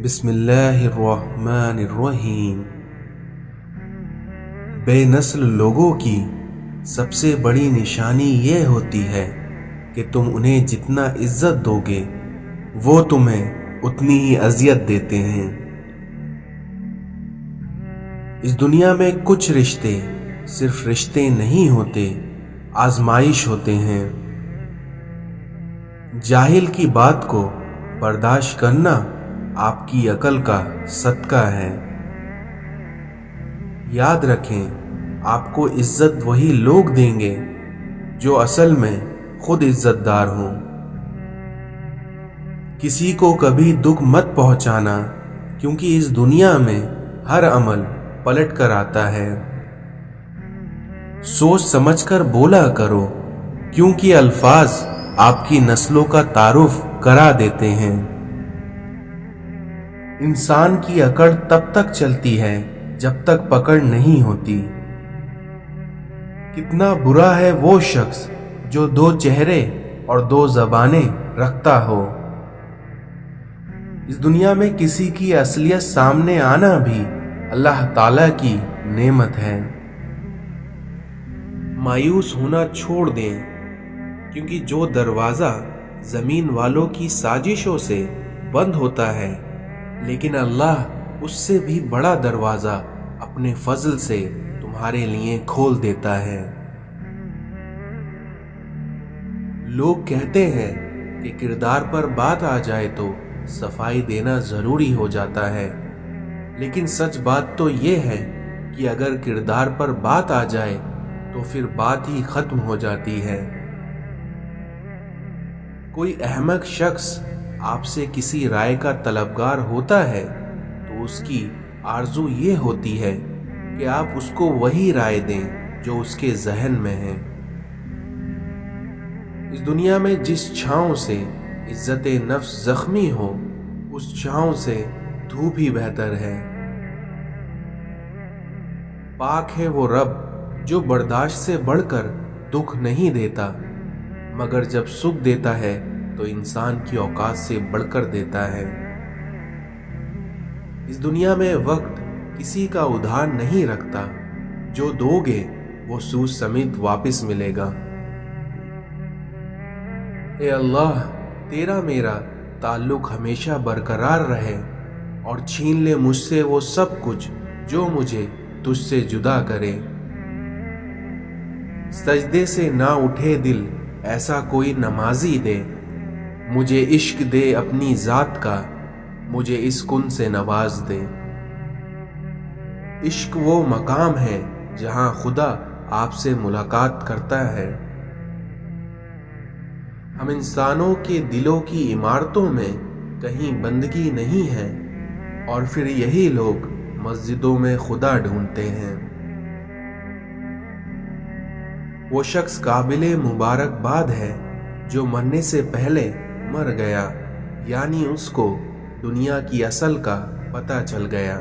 بسم اللہ الرحمن الرحیم۔ بے نسل لوگوں کی سب سے بڑی نشانی یہ ہوتی ہے کہ تم انہیں جتنا عزت دو گے وہ تمہیں اتنی ہی اذیت دیتے ہیں۔ اس دنیا میں کچھ رشتے صرف رشتے نہیں ہوتے، آزمائش ہوتے ہیں۔ جاہل کی بات کو برداشت کرنا آپ کی عقل کا صدقہ ہے۔ یاد رکھیں، آپ کو عزت وہی لوگ دیں گے جو اصل میں خود عزت دار ہوں۔ کسی کو کبھی دکھ مت پہنچانا، کیونکہ اس دنیا میں ہر عمل پلٹ کر آتا ہے۔ سوچ سمجھ کر بولا کرو، کیونکہ الفاظ آپ کی نسلوں کا تعارف کرا دیتے ہیں۔ انسان کی اکڑ تب تک چلتی ہے جب تک پکڑ نہیں ہوتی۔ کتنا برا ہے وہ شخص جو دو چہرے اور دو زبانیں رکھتا ہو۔ اس دنیا میں کسی کی اصلیت سامنے آنا بھی اللہ تعالی کی نعمت ہے۔ مایوس ہونا چھوڑ دیں، کیونکہ جو دروازہ زمین والوں کی سازشوں سے بند ہوتا ہے، لیکن اللہ اس سے بھی بڑا دروازہ اپنے فضل سے تمہارے لیے کھول دیتا ہے۔ لوگ کہتے ہیں کہ کردار پر بات آ جائے تو صفائی دینا ضروری ہو جاتا ہے، لیکن سچ بات تو یہ ہے کہ اگر کردار پر بات آ جائے تو پھر بات ہی ختم ہو جاتی ہے۔ کوئی احمق شخص آپ سے کسی رائے کا طلبگار ہوتا ہے تو اس کی آرزو یہ ہوتی ہے کہ آپ اس کو وہی رائے دیں جو اس کے ذہن میں ہے۔ اس دنیا میں جس چھاؤں سے عزت نفس زخمی ہو، اس چھاؤں سے دھوپ ہی بہتر ہے۔ پاک ہے وہ رب جو برداشت سے بڑھ کر دکھ نہیں دیتا، مگر جب سکھ دیتا ہے تو انسان کی اوقات سے بڑھ کر دیتا ہے۔ اس دنیا میں وقت کسی کا ادھار نہیں رکھتا، جو دو گے وہ سود سمیت واپس ملے گا۔ اے اللہ، تیرا میرا تعلق ہمیشہ برقرار رہے اور چھین لے مجھ سے وہ سب کچھ جو مجھے تجھ سے جدا کرے۔ سجدے سے نہ اٹھے دل، ایسا کوئی نمازی دے، مجھے عشق دے اپنی ذات کا، مجھے اس کن سے نواز دے۔ عشق وہ مقام ہے جہاں خدا آپ سے ملاقات کرتا ہے۔ ہم انسانوں کے دلوں کی عمارتوں میں کہیں بندگی نہیں ہے، اور پھر یہی لوگ مسجدوں میں خدا ڈھونڈتے ہیں۔ وہ شخص قابل مبارکباد ہے جو مرنے سے پہلے مر گیا، یعنی اس کو دنیا کی اصل کا پتہ چل گیا۔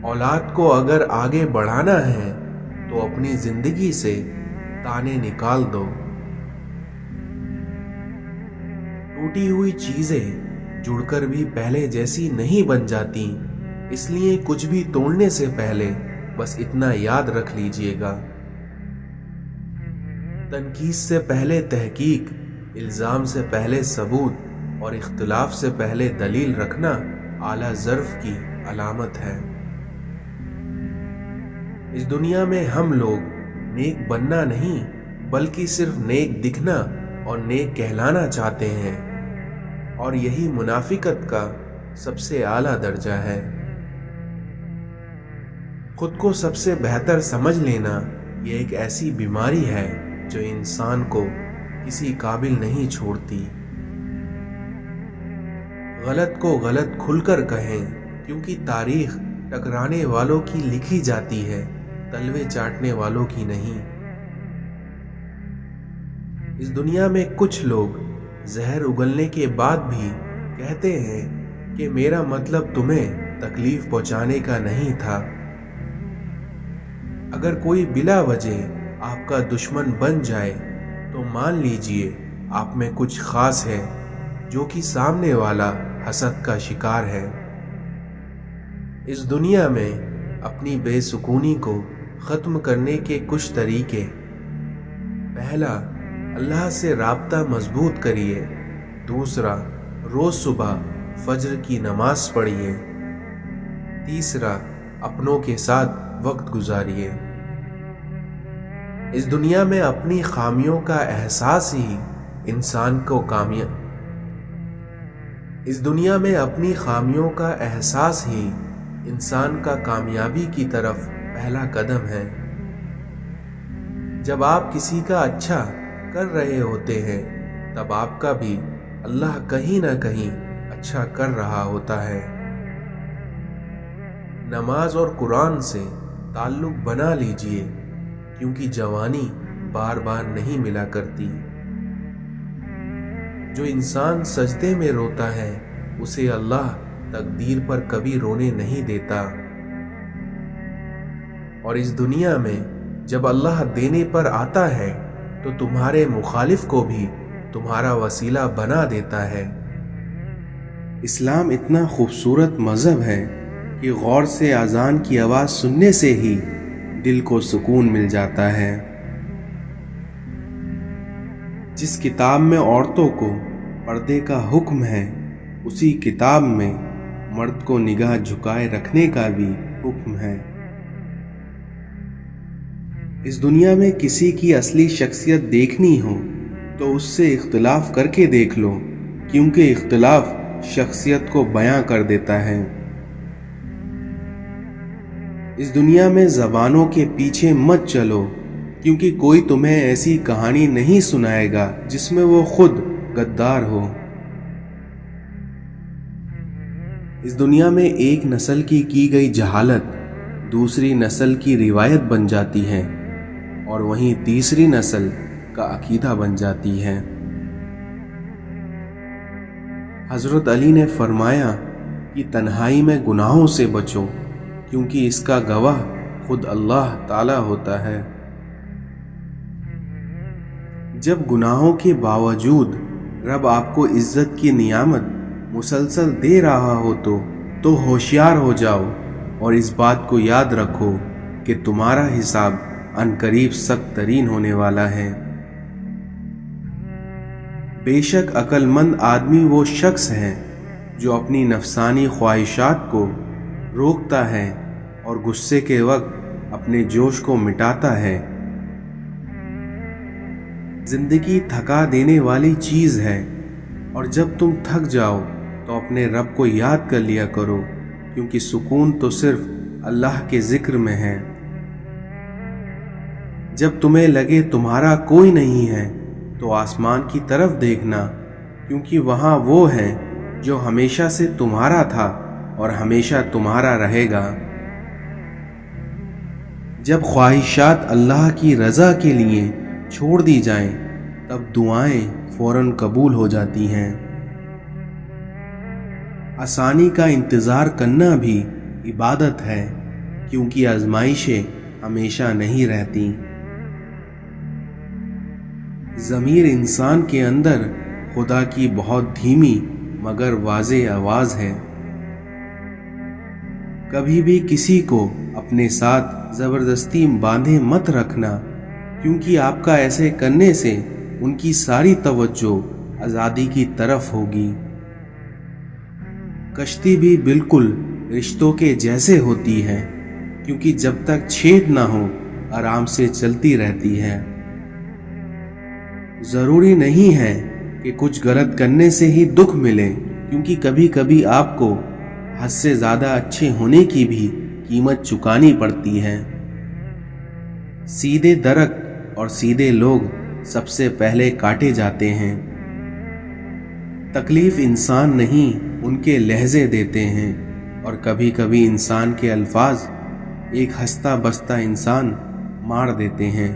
اولاد کو اگر آگے بڑھانا ہے تو اپنی زندگی سے تانے نکال دو۔ ٹوٹی ہوئی چیزیں جڑ کر بھی پہلے جیسی نہیں بن جاتی، اس لیے کچھ بھی توڑنے سے پہلے بس اتنا یاد رکھ لیجئے گا، تنقید سے پہلے تحقیق، الزام سے پہلے ثبوت اور اختلاف سے پہلے دلیل رکھنا اعلیٰ ظرف کی علامت ہے۔ اس دنیا میں ہم لوگ نیک بننا نہیں بلکہ صرف نیک دکھنا اور نیک کہلانا چاہتے ہیں، اور یہی منافقت کا سب سے اعلیٰ درجہ ہے۔ خود کو سب سے بہتر سمجھ لینا یہ ایک ایسی بیماری ہے جو انسان کو کسی قابل نہیں چھوڑتی۔ غلط کو غلط کھل کر کہیں، کیونکہ تاریخ ٹکرانے والوں کی لکھی جاتی ہے، تلوے چاٹنے والوں کی نہیں۔ اس دنیا میں کچھ لوگ زہر اگلنے کے بعد بھی کہتے ہیں کہ میرا مطلب تمہیں تکلیف پہنچانے کا نہیں تھا۔ اگر کوئی بلا وجہ آپ کا دشمن بن جائے تو مان لیجئے آپ میں کچھ خاص ہے جو کہ سامنے والا حسد کا شکار ہے۔ اس دنیا میں اپنی بے سکونی کو ختم کرنے کے کچھ طریقے: پہلا، اللہ سے رابطہ مضبوط کریے۔ دوسرا، روز صبح فجر کی نماز پڑھیے۔ تیسرا، اپنوں کے ساتھ وقت گزاریے۔ اس دنیا میں اپنی خامیوں کا احساس ہی انسان کو کامیابی کی طرف پہلا قدم ہے۔ جب آپ کسی کا اچھا کر رہے ہوتے ہیں تب آپ کا بھی اللہ کہیں نہ کہیں اچھا کر رہا ہوتا ہے۔ نماز اور قرآن سے تعلق بنا لیجئے، کیونکہ جوانی بار بار نہیں ملا کرتی۔ جو انسان سجدے میں روتا ہے اسے اللہ تقدیر پر کبھی رونے نہیں دیتا، اور اس دنیا میں جب اللہ دینے پر آتا ہے تو تمہارے مخالف کو بھی تمہارا وسیلہ بنا دیتا ہے۔ اسلام اتنا خوبصورت مذہب ہے کہ غور سے اذان کی آواز سننے سے ہی دل کو سکون مل جاتا ہے۔ جس کتاب میں عورتوں کو پردے کا حکم ہے، اسی کتاب میں مرد کو نگاہ جھکائے رکھنے کا بھی حکم ہے۔ اس دنیا میں کسی کی اصلی شخصیت دیکھنی ہو تو اس سے اختلاف کر کے دیکھ لو، کیونکہ اختلاف شخصیت کو بیاں کر دیتا ہے۔ اس دنیا میں زبانوں کے پیچھے مت چلو، کیونکہ کوئی تمہیں ایسی کہانی نہیں سنائے گا جس میں وہ خود غدار ہو۔ اس دنیا میں ایک نسل کی گئی جہالت دوسری نسل کی روایت بن جاتی ہے، اور وہیں تیسری نسل کا عقیدہ بن جاتی ہے۔ حضرت علی نے فرمایا کہ تنہائی میں گناہوں سے بچو، کیونکہ اس کا گواہ خود اللہ تعالی ہوتا ہے۔ جب گناہوں کے باوجود رب آپ کو عزت کی نعمت مسلسل دے رہا ہو تو ہوشیار ہو جاؤ، اور اس بات کو یاد رکھو کہ تمہارا حساب عنقریب سخت ترین ہونے والا ہے۔ بے شک عقل مند آدمی وہ شخص ہے جو اپنی نفسانی خواہشات کو روکتا ہے اور غصے کے وقت اپنے جوش کو مٹاتا ہے۔ زندگی تھکا دینے والی چیز ہے، اور جب تم تھک جاؤ تو اپنے رب کو یاد کر لیا کرو، کیونکہ سکون تو صرف اللہ کے ذکر میں ہے۔ جب تمہیں لگے تمہارا کوئی نہیں ہے تو آسمان کی طرف دیکھنا، کیونکہ وہاں وہ ہے جو ہمیشہ سے تمہارا تھا اور ہمیشہ تمہارا رہے گا۔ جب خواہشات اللہ کی رضا کے لیے چھوڑ دی جائیں تب دعائیں فوراً قبول ہو جاتی ہیں۔ آسانی کا انتظار کرنا بھی عبادت ہے، کیونکہ آزمائشیں ہمیشہ نہیں رہتی۔ ضمیر انسان کے اندر خدا کی بہت دھیمی مگر واضح آواز ہے۔ کبھی بھی کسی کو اپنے ساتھ زبردستی باندھے مت رکھنا، کیونکہ آپ کا ایسے کرنے سے ان کی ساری توجہ آزادی کی طرف ہوگی۔ کشتی بھی بالکل رشتوں کے جیسے ہوتی ہے، کیونکہ جب تک چھید نہ ہو آرام سے چلتی رہتی ہے۔ ضروری نہیں ہے کہ کچھ غلط کرنے سے ہی دکھ ملے، کیونکہ کبھی کبھی آپ کو حد سے زیادہ اچھے ہونے کی بھی قیمت چکانی پڑتی ہے۔ سیدھے درخت اور سیدھے لوگ سب سے پہلے کاٹے جاتے ہیں۔ تکلیف انسان نہیں ان کے لہجے دیتے ہیں، اور کبھی کبھی انسان کے الفاظ ایک ہنستا بستا انسان مار دیتے ہیں۔